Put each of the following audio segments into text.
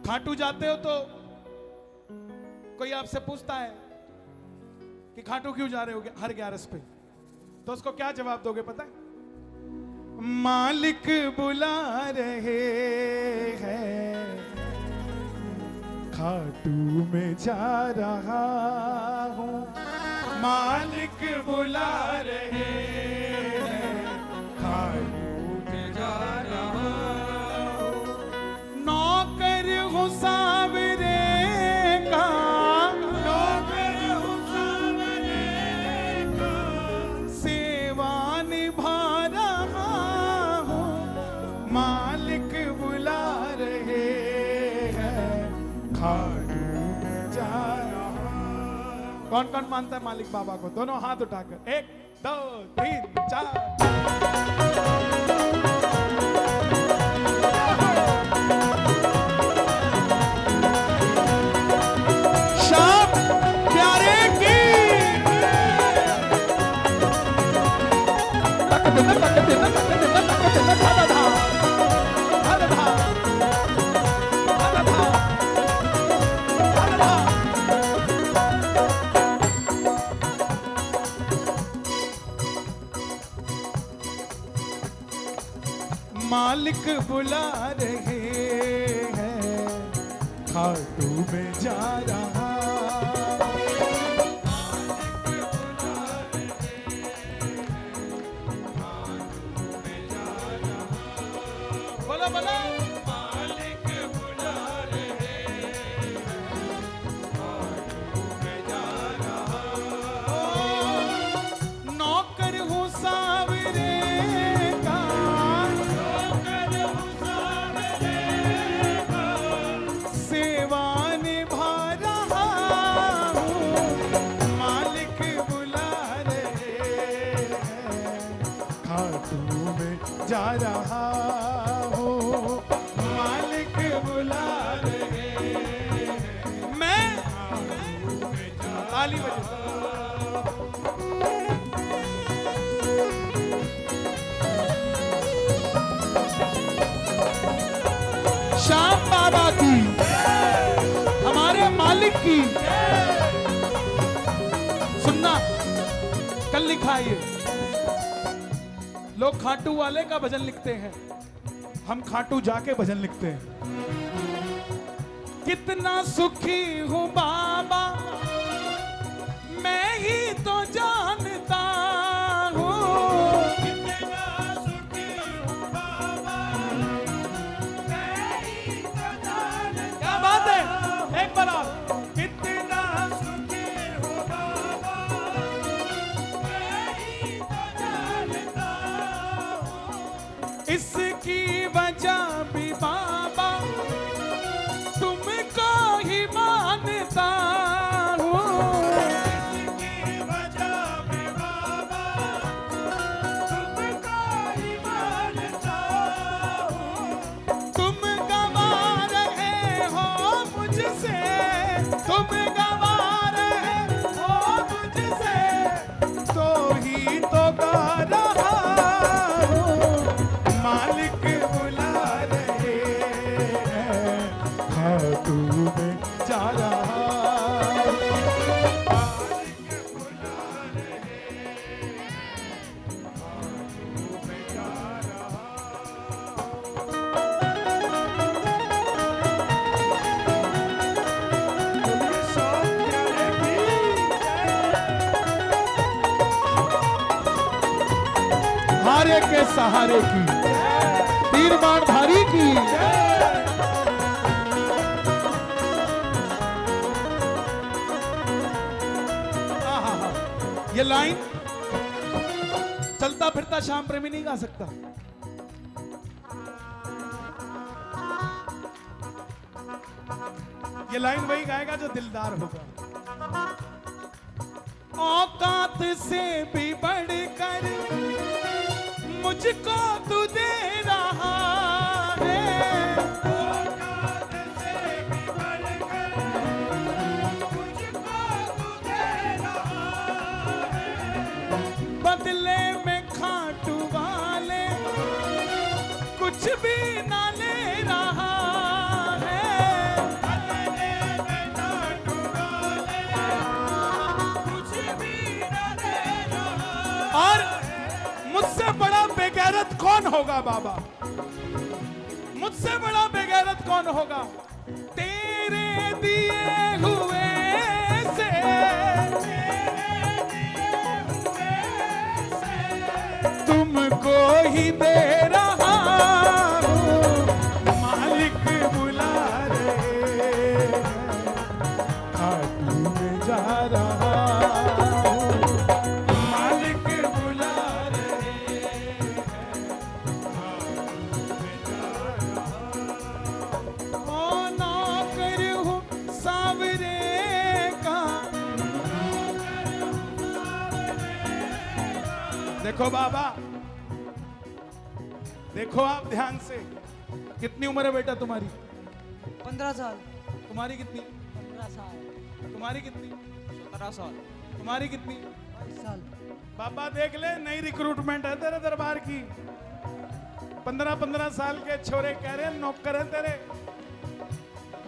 खाटू जाते हो तो कोई आपसे पूछता है कि खाटू क्यों जा रहे हो हर 11 पे, तो उसको क्या जवाब दोगे पता है? मालिक बुला रहे हैं, खाटू में जा रहा हूँ। मालिक बुला रहे हैं, खाटू में जा रहा हूँ। नौकर हूँ सावरे का, नौकर हूँ सावरे का, सेवा निभा रहा हूँ। मालिक बुला रहे हैं, खाटू में जा रहा हूँ। कौन कौन मानता है मालिक बाबा को? दोनों हाथ उठाकर 1 2 3 4। मालिक बुला रहे हैं, खाटू में जा रहा। बोलो बोलो। मालिक बुला रहे हैं, खाटू में जा रहा। नौकर हूँ सावरे का, नौकर हूँ सावरे का, सेवा निभा रहा हूँ। मालिक बुला रहे हैं, खाटू में जा रहा। मालिक बुला रहे हैं, मैं ताली बजा। श्याम बाबा की, हमारे मालिक की। सुनना, कल लिखा है ये, लोग खाटू वाले का भजन लिखते हैं, हम खाटू जाके भजन लिखते हैं। कितना सुखी हूँ बाबा मैं ही तो जानता हूँ। कितना सुखी हूँ बाबा मैं ही तो जानता। क्या बात है, एक बार और। कितना सुखी हूँ बाबा मैं ही तो जानता हूँ। इसकी वजह भी बाबा तुमको ही मानता हूँ। इसकी वजह भी बाबा तुमको ही मानता हूँ। तुम गवा रहे हो मुझसे, तुम गवा रहे हो मुझसे, तो ही तो गा रहा हूँ। मालिक बुला रहे हैं, खाटू में जा रहा। मालिक बुला रहे हैं, खाटू में जा रहा। हारे के सहारे की, तीर बाण धारी की। ये लाइन चलता फिरता श्याम प्रेमी नहीं गा सकता। ये लाइन वही गाएगा जो दिलदार होगा। औकात से भी बढ़कर मुझको तू दे रहा है। औकात से भी बढ़कर मुझको तू दे रहा है। बदले में खाटू वाले कुछ भी ना ले रहा है। होगा बाबा? मुझसे बड़ा बेगैरत कौन होगा? तेरे दिए हुए से, तुमको ही दे रहा हूँ, मालिक बुला रहे, खाटू में जा रहा हूँ, मालिक बुला रहे, खाटू में जा रहा हूँ। ओ नौकर हूँ सावरे का। देखो बाबा, देखो आप ध्यान से। कितनी उम्र है बेटा तुम्हारी? 15 साल। तुम्हारी कितनी? 15 साल। तुम्हारी कितनी? 17 साल। तुम्हारी कितनी? 22 साल। बाबा देख ले, नई रिक्रूटमेंट है तेरे दरबार की। 15-15 साल के छोरे कह रहे हैं नौकर है तेरे,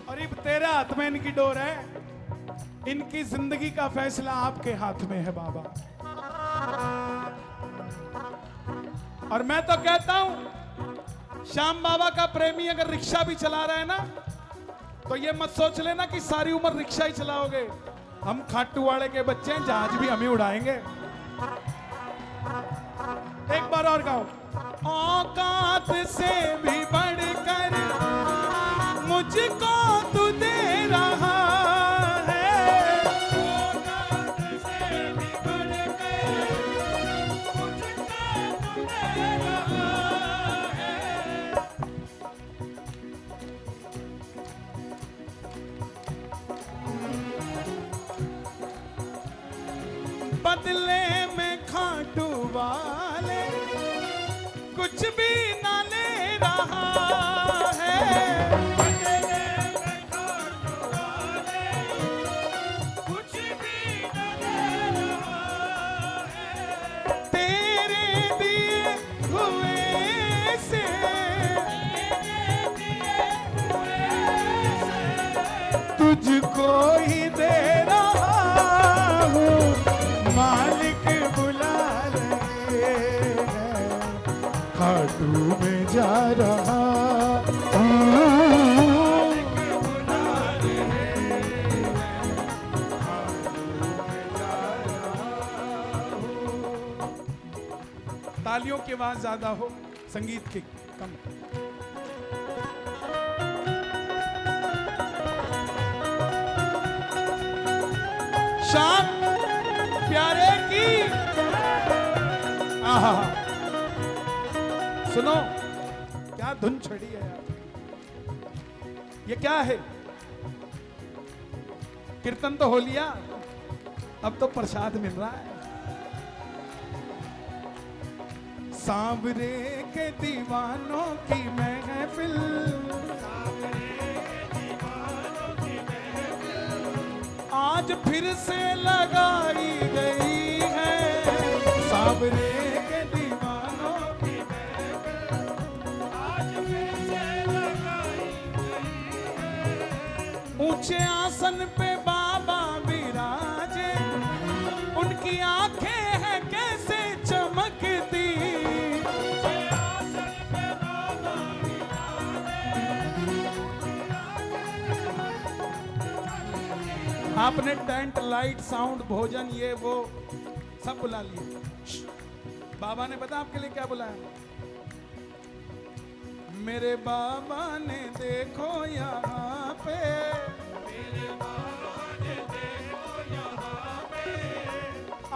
और ये तेरे हाथ में इनकी डोर है। इनकी जिंदगी का फैसला आपके हाथ में है बाबा। और मैं तो कहता हूं, श्याम बाबा का प्रेमी अगर रिक्शा भी चला रहा है ना, तो ये मत सोच लेना कि सारी उम्र रिक्शा ही चलाओगे। हम खाटू वाले के बच्चे हैं, जहाज भी हम ही उड़ाएंगे। एक बार और गाओ। औकात से भी बढ़कर मुझको तू दे रहा है, औकात से भी बढ़कर मुझको तू दे रहा है। बदले में खाटू वाले कुछ भी ना ले रहा है, बदले में खाटू वाले कुछ भी ना ले रहा है। तेरे दिए हुए से, तुझको ही दे रहा हूँ, मालिक बुला रहे हैं, खाटू में जा रहा हूँ, मालिक बुला रहे हैं, खाटू में जा रहा हूँ। तालियों की आवाज ज्यादा हो, संगीत की कम। श्याम प्यारे की आहा, सुनो क्या धुन छड़ी है यार। ये क्या है? कीर्तन तो हो लिया, अब तो प्रसाद मिल रहा है। सांवरे के दीवानों की महफिल, आज फिर से लगाई गई है। सांवरे के दीवानों की महफिल, आज फिर से लगाई गई है। ऊंचे आसन पे बाबा विराजे, उनकी आंखें हैं कैसे चमकती। ऊंचे आसन पे बाबा आपने टेंट, लाइट, साउंड, भोजन, ये वो सब बुला लिए। बाबा ने पता आपके लिए क्या बुलाया? मेरे बाबा ने देखो यहाँ पे, मेरे बाबा ने देखो यहाँ पे,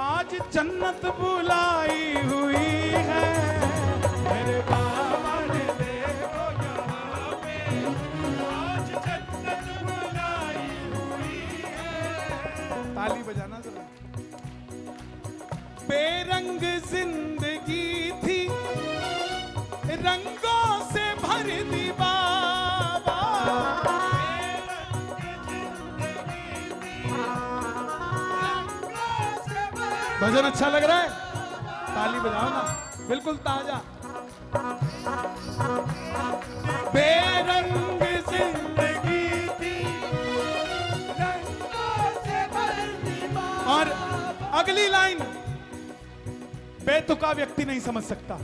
आज जन्नत बुलाई हुई है। मेरे बाबा ने देखो यहाँ पे, आज जन्नत बुलाई हुई है। ताली बजाना जरा। बेरंग जिंदगी थी, रंगों से भर दी बाबा। भजन अच्छा लग रहा है? ताली बजाओ ना, बिल्कुल ताजा। बेरंग जिंदगी थी, रंगों से भर दी बाबा। और अगली लाइन बेतुका व्यक्ति नहीं समझ सकता।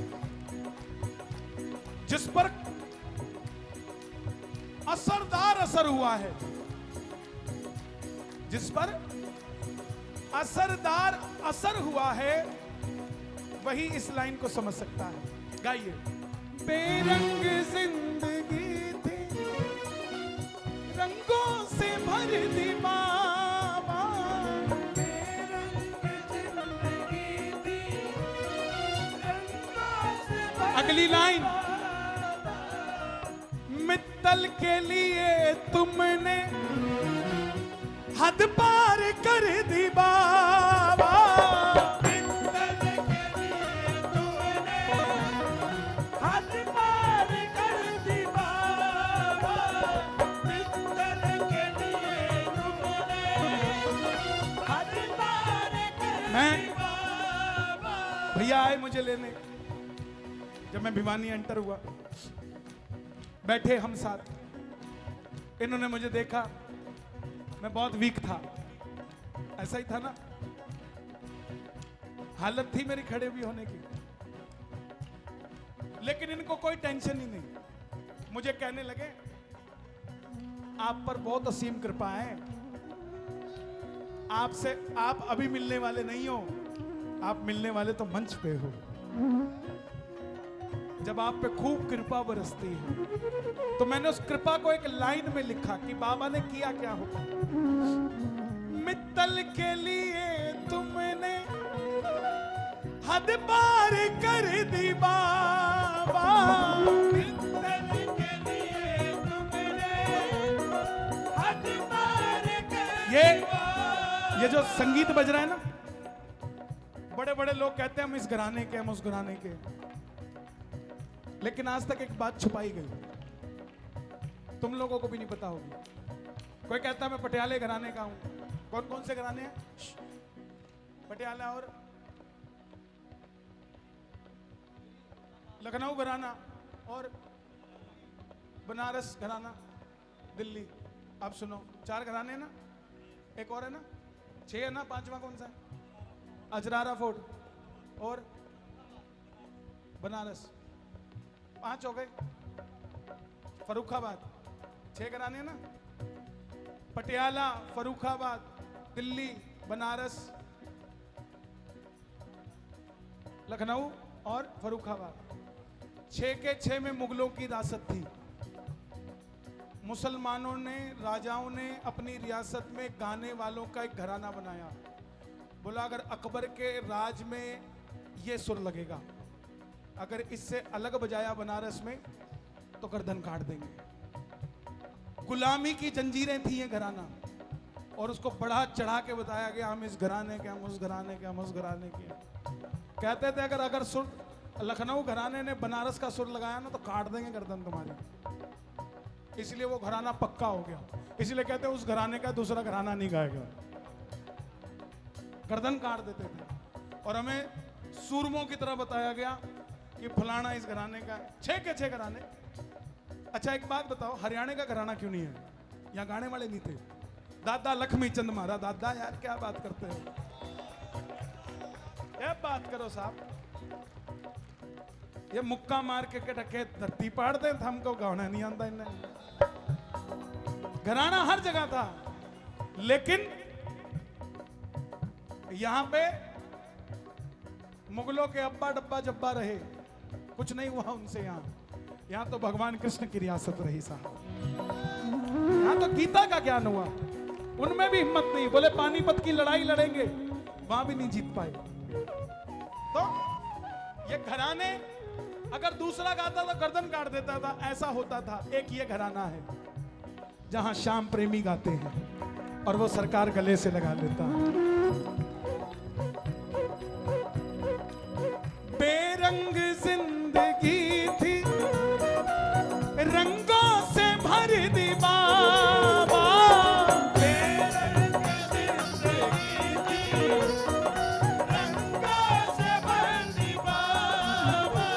असरदार असर हुआ है, जिस पर असरदार असर हुआ है, वही इस लाइन को समझ सकता है। गाइए। बेरंग जिंदगी थी, रंगों से भर दी बाबा, बेरंग जिंदगी थी, रंगों से भर। अगली लाइन, मित्तल के लिए तुमने हद पार कर दी बाबा, मित्तल के लिए तुमने हद पार कर दी बाबा, मित्तल के लिए तुमने हद पार कर दी बाबा। भैया आए मुझे लेने, जब मैं भिवानी एंटर हुआ, बैठे हम साथ, इन्होंने मुझे देखा, मैं बहुत वीक था, ऐसा ही था ना, हालत थी मेरी खड़े भी होने की, लेकिन इनको कोई टेंशन ही नहीं। मुझे कहने लगे, आप पर बहुत असीम कृपा है, आपसे आप अभी मिलने वाले नहीं हो, आप मिलने वाले तो मंच पे हो, जब आप पे खूब कृपा बरसती है। तो मैंने उस कृपा को एक लाइन में लिखा कि बाबा ने किया क्या होगा। मित्तल के लिए तुमने हद पार कर दी बाबा, मित्तल के लिए तुमने हद पार कर दी बाबा। ये जो संगीत बज रहा है ना, बड़े बड़े लोग कहते हैं हम इस घराने के, हम उस घराने के, लेकिन आज तक एक बात छुपाई गई, तुम लोगों को भी नहीं पता होगी। कोई कहता है मैं पटियाले घराने का हूं। कौन कौन से घराने हैं? पटियाला और लखनऊ घराना और बनारस घराना, दिल्ली। आप सुनो, 4 घराने हैं ना, एक और है ना, 6 है ना, 5वां कौन सा है? अजरारा फोर्ट और बनारस, 5 हो गए। फरुखाबाद 6 घराने ना, पटियाला, फरुखाबाद, दिल्ली, बनारस, लखनऊ और फरुखाबाद। 6 के 6 में मुगलों की रियासत थी। मुसलमानों ने, राजाओं ने अपनी रियासत में गाने वालों का एक घराना बनाया। बोला अगर अकबर के राज में ये सुर लगेगा, अगर इससे अलग बजाया बनारस में तो गर्दन काट देंगे। गुलामी की जंजीरें थी ये घराना, और उसको बढ़ा चढ़ा के बताया गया हम इस घराने के, हम उस घराने के, हम उस घराने के। कहते थे अगर सुर लखनऊ घराने ने बनारस का सुर लगाया ना तो काट देंगे गर्दन तुम्हारी। इसलिए वो घराना पक्का हो गया। इसलिए कहते हैं उस घराने का दूसरा घराना नहीं गाएगा, गर्दन काट देते थे। और हमें सूरमों की तरह बताया गया कि फलाना इस घराने का है। 6 के 6 घराने। अच्छा एक बात बताओ, हरियाणा का घराना क्यों नहीं है? यहाँ गाने वाले नहीं थे। दादा लक्ष्मी चंद महाराज, दादा यार क्या बात करते हो, क्या बात करो साहब। ये मुक्का मार के टके धरती पाड़ते थे, हमको गाना नहीं आता इन्हें। घराना हर जगह था, लेकिन यहां पे मुगलों के अब्बा डब्बा जब्बा रहे, कुछ नहीं हुआ उनसे। यहां तो भगवान कृष्ण की रियासत रही साहब। यहां तो गीता का ज्ञान हुआ, उनमें भी हिम्मत नहीं। बोले पानीपत की लड़ाई लड़ेंगे, वहां भी नहीं जीत पाए। तो ये घराने अगर दूसरा गाता तो गर्दन काट देता था, ऐसा होता था। एक ये घराना है जहां श्याम प्रेमी गाते हैं और वो सरकार गले से लगा लेता है। बेरंग जिंदगी थी, रंगों से भर दी बाबा, बेरंग जिंदगी थी, रंगों से भर दी बाबा,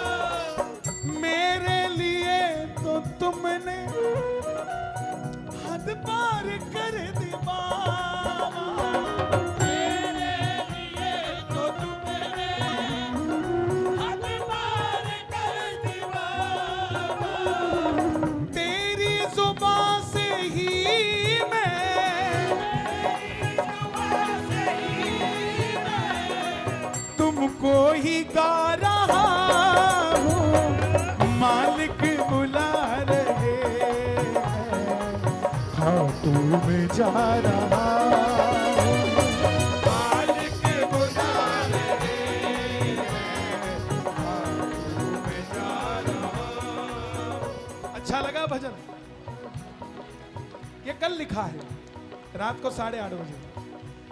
मेरे लिए तो तुमने हद पार कर दी बाबा। खाटू में जा रहा हूँ। मालिक बुला रहे हैं, खाटू में जा रहा हूँ। अच्छा लगा भजन? ये कल लिखा है रात को 8:30 बजे।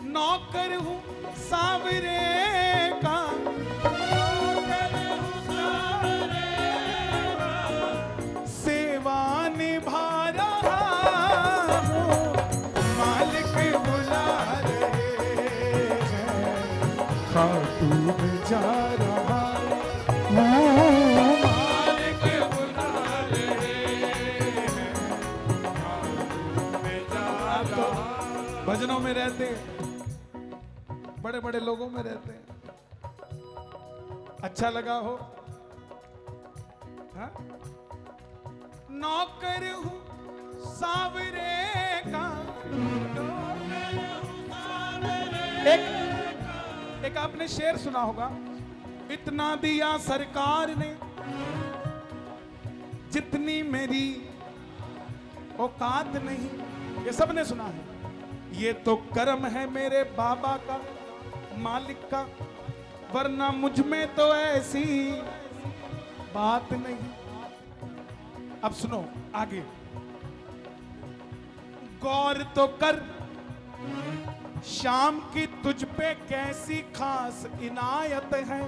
नौकर हूँ सावरे का, सेवा निभा रहा हूँ। मालिक बुला रहे हैं, खाटू में जा रहा हूँ। मालिक बुला रहे हैं, खाटू में जा रहा हूँ। भजनों में रहते हैं, बड़े बड़े लोगों में रहते हैं। अच्छा लगा हो? हाँ? नौकर हूँ सावरे का। एक आपने शेर सुना होगा, इतना दिया सरकार ने जितनी मेरी औकात नहीं। ये सबने सुना है। ये तो कर्म है मेरे बाबा का, मालिक का, वरना मुझ में तो ऐसी बात नहीं। अब सुनो आगे। गौर तो कर शाम की तुझ पे कैसी खास इनायत है।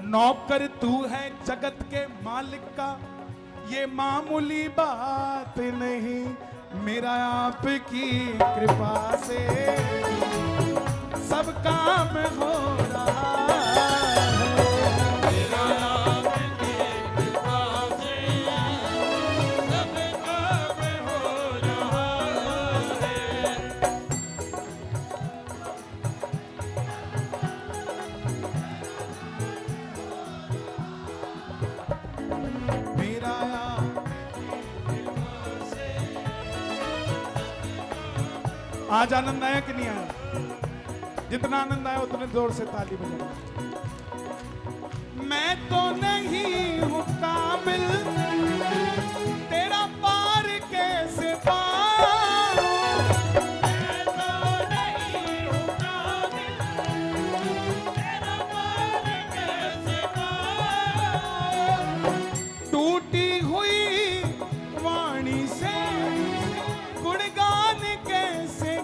नौकर तू है जगत के मालिक का, ये मामूली बात नहीं। मेरा आपकी कृपा से सब काम हो रहा है। मेरा आपकी कृपा से सब काम हो रहा है। मेरा आज आनंद आया कि नहीं आया? जितना आनंद आया उतने जोर से ताली बजाओ। मैं तो नहीं हूं कामिल, तेरा पार कैसे पाऊं। मैं तो नहीं हूं कामिल, तेरा पार कैसे पाऊं। टूटी हुई वाणी से गुणगान कैसे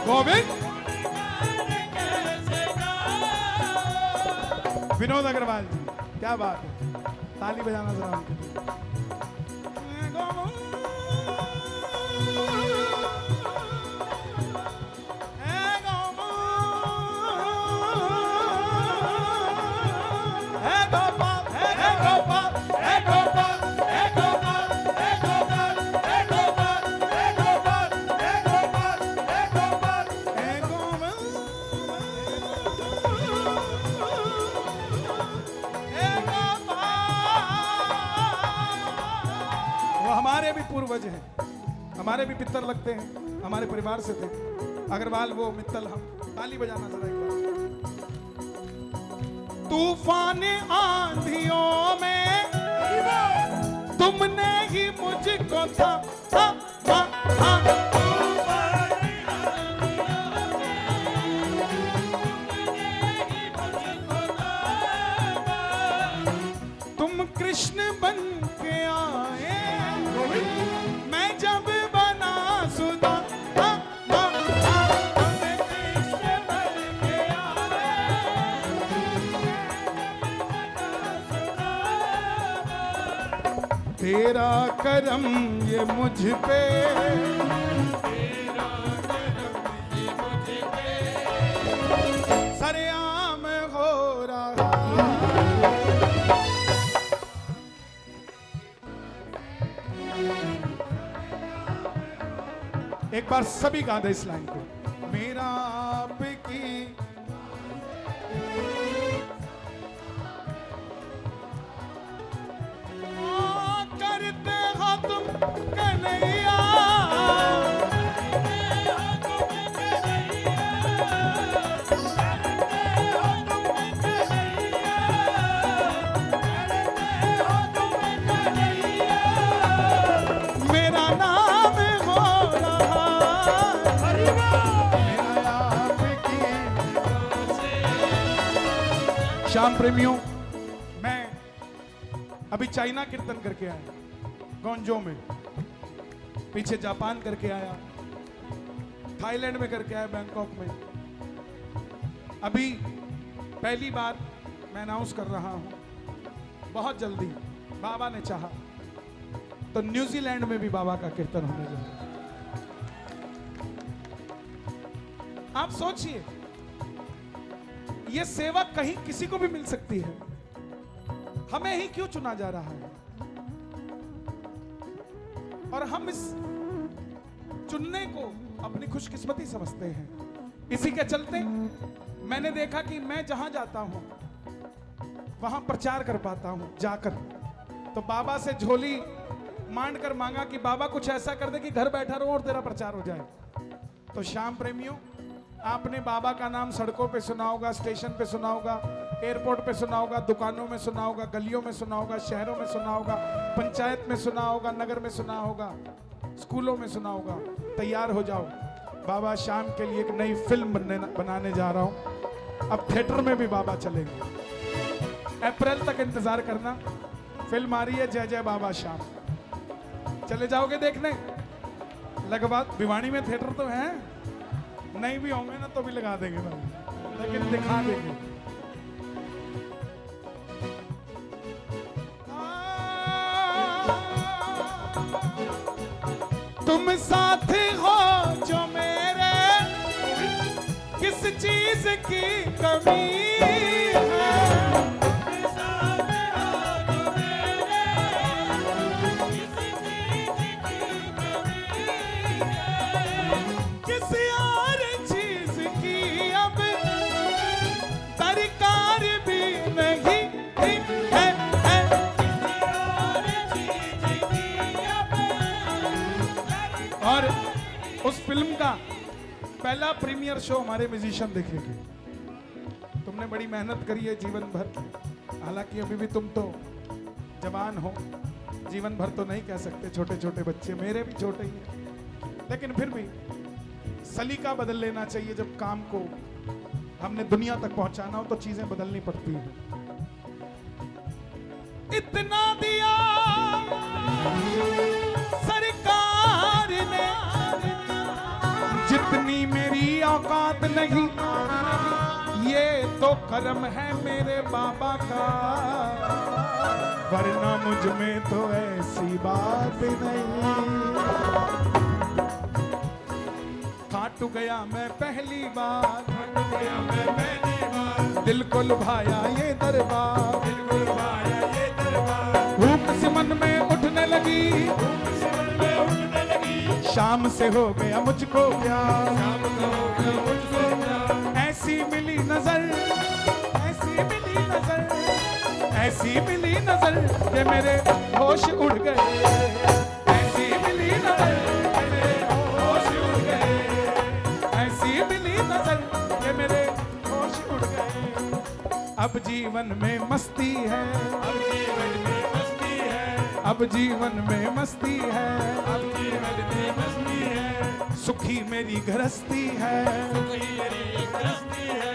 गोविंद। विनोद अग्रवाल जी, क्या बात है, ताली बजाना जरा उनके लिए। हमारे भी पूर्वज हैं, हमारे भी पितर लगते हैं, हमारे परिवार से थे। अग्रवाल वो मित्तल हम। ताली बजाना जरा एक बार। तूफान आंधियों में तुमने ही मुझको था। तुम कृष्ण बन के आए, मैं जब बना सुधा। तेरा करम ये मुझ पे, तेरा करम ये मुझ पे सरेआम हो रहा। एक बार सभी गा दे इस लाइन को। मेरा आपकी करते हो तुम कन्हैया, श्याम प्रेमियों, मैं अभी चाइना कीर्तन करके आया, गोंजो में, पीछे जापान करके आया, थाईलैंड में करके आया, बैंकॉक में। अभी पहली बार मैं अनाउंस कर रहा हूं, बहुत जल्दी बाबा ने चाहा तो न्यूजीलैंड में भी बाबा का कीर्तन होने जा रहा है। आप सोचिए, यह सेवा कहीं किसी को भी मिल सकती है, हमें ही क्यों चुना जा रहा है? और हम इस चुनने को अपनी खुशकिस्मती समझते हैं। इसी के चलते मैंने देखा कि मैं जहां जाता हूं वहां प्रचार कर पाता हूं जाकर। तो बाबा से झोली मांड कर मांगा कि बाबा कुछ ऐसा कर दे कि घर बैठा रहो और तेरा प्रचार हो जाए। तो श्याम प्रेमियों, आपने बाबा का नाम सड़कों पे सुना होगा, स्टेशन पे सुना होगा, एयरपोर्ट पे सुना होगा, दुकानों में सुना होगा, गलियों में सुना होगा, शहरों में सुना होगा, पंचायत में सुना होगा, नगर में सुना होगा, स्कूलों में सुना होगा। तैयार हो जाओ, बाबा श्याम के लिए एक नई फिल्म बनाने जा रहा हूं। अब थिएटर में भी बाबा चलेंगे। अप्रैल तक इंतजार करना, फिल्म आ रही है जय जय बाबा श्याम। चले जाओगे देखने? लगभग भिवानी में थिएटर तो है, नहीं भी होंगे ना तो भी लगा देंगे भाई, लेकिन दिखा देंगे। तुम साथ हो जो मेरे, किस चीज की कमी है? और उस फिल्म का पहला प्रीमियर शो हमारे म्यूजिशियन देखेंगे। तुमने बड़ी मेहनत करी है जीवन भर, हालांकि अभी भी तुम तो जवान हो, जीवन भर तो नहीं कह सकते, छोटे छोटे बच्चे, मेरे भी छोटे ही हैं, लेकिन फिर भी सलीका बदल लेना चाहिए। जब काम को हमने दुनिया तक पहुंचाना हो तो चीजें बदलनी पड़ती हैं। इतना दिया सरकार ने, जितनी मेरी औकात नहीं, ये तो करम है मेरे बाबा का, वरना मुझ में तो ऐसी बात नहीं। खाटू गया मैं पहली बार, दिल को लुभाया ये दरबार, भूख से मन में उठने लगी, शाम से हो गया मुझको प्यार, ऐसी मिली नजर, ऐसी मिली नजर, ऐसी मिली नजर कि मेरे होश उड़ गए, ऐसी मिली नजर कि मेरे होश उड़ गए, ऐसी मिली नजर कि मेरे होश उड़ गए। अब जीवन में मस्ती है, अब जीवन में मस्ती है, अब जीवन में मस्ती है, अब जीवन में मस्ती है, सुखी मेरी गृहस्थी है, सुखी मेरी गृहस्थी है,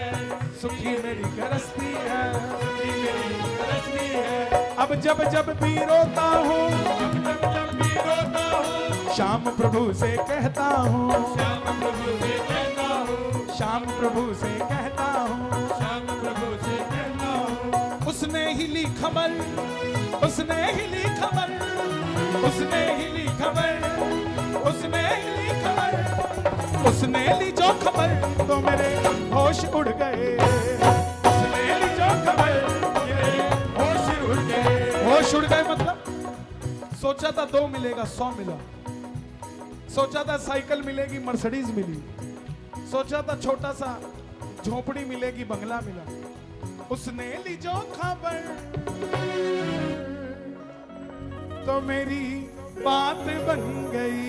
सुखी मेरी गृहस्थी है, सुखी मेरी गृहस्थी है। अब जब जब भी रोता हूँ, जब जब भी रोता हूँ, श्याम प्रभु से कहता हूँ, श्याम प्रभु से कहता हूँ, श्याम प्रभु से कहता हूँ, श्याम प्रभु से कहता हूँ। उसने ही ली खबर, उसने ही ली खबर, उसने ही ली खबर, उसने ही ली खबर, उसने ली जो खबर तो मेरे होश उड़ गए, उसने ली जो खबर मेरे होश उड़ गए। होश उड़ गए मतलब सोचा था 2 मिलेगा 100 मिला, सोचा था साइकिल मिलेगी मर्सिडीज मिली, सोचा था छोटा सा झोपड़ी मिलेगी बंगला मिला, उसने ली जो खबर तो मेरी बात बन गई,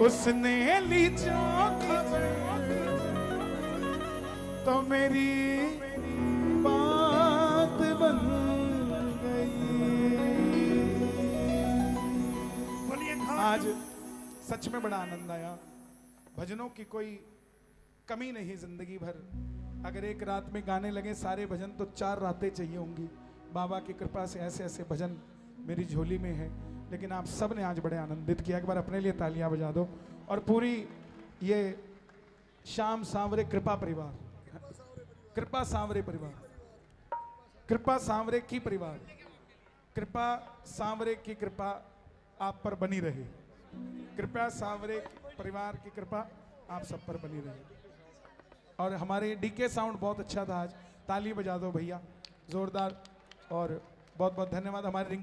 उसने ली जो खबर तो मेरी बात बन गई। आज सच में बड़ा आनंद आया, भजनों की कोई कमी नहीं जिंदगी भर, अगर एक रात में गाने लगे सारे भजन तो 4 रातें चाहिए होंगी। बाबा की कृपा से ऐसे ऐसे भजन मेरी झोली में है। लेकिन आप सब ने आज बड़े आनंदित किया। एक बार अपने लिए तालियां बजा दो। और पूरी ये श्याम सांवरे कृपा परिवार, कृपा सांवरे परिवार, कृपा सांवरे की परिवार, कृपा सांवरे की कृपा आप पर बनी रहे। कृपया सांवरे परिवार की कृपा आप सब पर बनी रहे। और हमारे डीके साउंड बहुत अच्छा था आज, ताली बजा दो भैया जोरदार। और बहुत बहुत धन्यवाद हमारे रिंग